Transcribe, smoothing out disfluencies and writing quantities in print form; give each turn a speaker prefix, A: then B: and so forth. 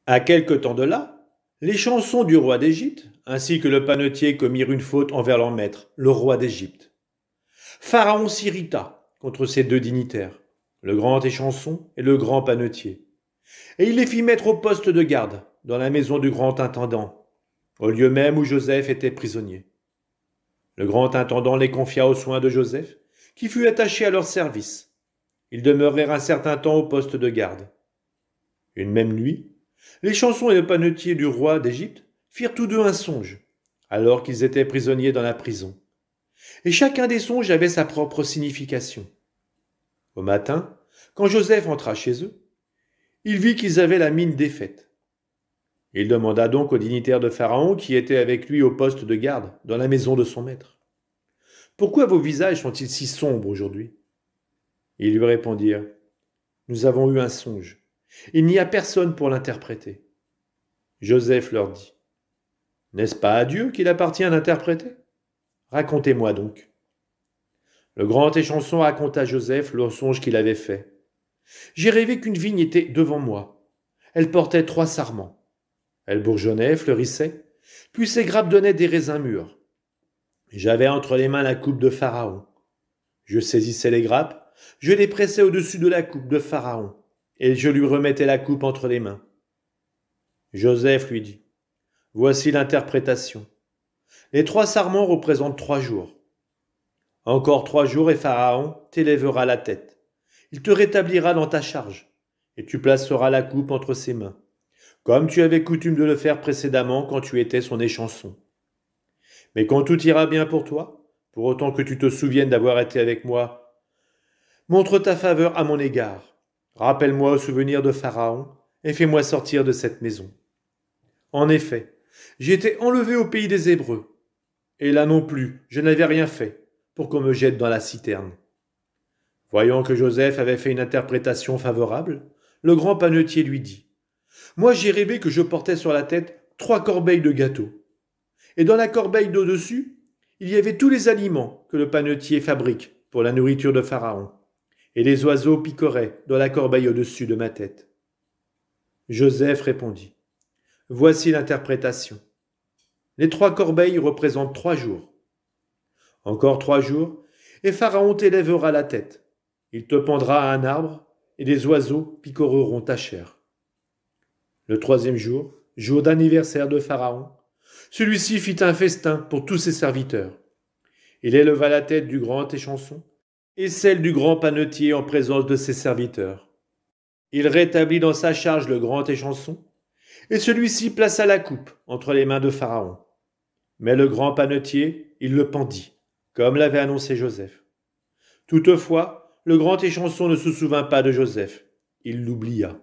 A: À quelque temps de là, les chansons du roi d'Égypte, ainsi que le panetier commirent une faute envers leur maître, le roi d'Égypte. Pharaon s'irrita contre ces deux dignitaires, le grand échanson et le grand panetier, et il les fit mettre au poste de garde, dans la maison du grand intendant, au lieu même où Joseph était prisonnier. Le grand intendant les confia aux soins de Joseph, qui fut attaché à leur service. Ils demeurèrent un certain temps au poste de garde. Une même nuit, les chansons et le panetier du roi d'Égypte firent tous deux un songe, alors qu'ils étaient prisonniers dans la prison. Et chacun des songes avait sa propre signification. Au matin, quand Joseph entra chez eux, il vit qu'ils avaient la mine défaite. Il demanda donc aux dignitaires de Pharaon qui étaient avec lui au poste de garde dans la maison de son maître. Pourquoi vos visages sont-ils si sombres aujourd'hui? Ils lui répondirent, nous avons eu un songe. Il n'y a personne pour l'interpréter. Joseph leur dit, n'est-ce pas à Dieu qu'il appartient d'interpréter? Racontez-moi donc. Le grand échanson raconta à Joseph le songe qu'il avait fait. J'ai rêvé qu'une vigne était devant moi. Elle portait 3 sarments. Elle bourgeonnait, fleurissait, puis ses grappes donnaient des raisins mûrs. J'avais entre les mains la coupe de Pharaon. Je saisissais les grappes, je les pressais au-dessus de la coupe de Pharaon, et je lui remettais la coupe entre les mains. Joseph lui dit, voici l'interprétation. Les 3 sarments représentent 3 jours. Encore 3 jours et Pharaon t'élèvera la tête. Il te rétablira dans ta charge, et tu placeras la coupe entre ses mains, comme tu avais coutume de le faire précédemment quand tu étais son échanson. Mais quand tout ira bien pour toi, pour autant que tu te souviennes d'avoir été avec moi, montre ta faveur à mon égard. Rappelle-moi au souvenir de Pharaon et fais-moi sortir de cette maison. En effet, j'ai été enlevé au pays des Hébreux, et là non plus, je n'avais rien fait pour qu'on me jette dans la citerne. Voyant que Joseph avait fait une interprétation favorable, le grand panetier lui dit, moi j'ai rêvé que je portais sur la tête 3 corbeilles de gâteaux. Et dans la corbeille d'au-dessus, il y avait tous les aliments que le panetier fabrique pour la nourriture de Pharaon. Et les oiseaux picoraient dans la corbeille au-dessus de ma tête. Joseph répondit, voici l'interprétation. Les 3 corbeilles représentent 3 jours. Encore 3 jours, et Pharaon t'élèvera la tête. Il te pendra à un arbre, et les oiseaux picoreront ta chair. Le 3e jour, jour d'anniversaire de Pharaon, celui-ci fit un festin pour tous ses serviteurs. Il éleva la tête du grand échanson et celle du grand panetier en présence de ses serviteurs. Il rétablit dans sa charge le grand échanson, et celui-ci plaça la coupe entre les mains de Pharaon. Mais le grand panetier, il le pendit, comme l'avait annoncé Joseph. Toutefois, le grand échanson ne se souvint pas de Joseph, il l'oublia.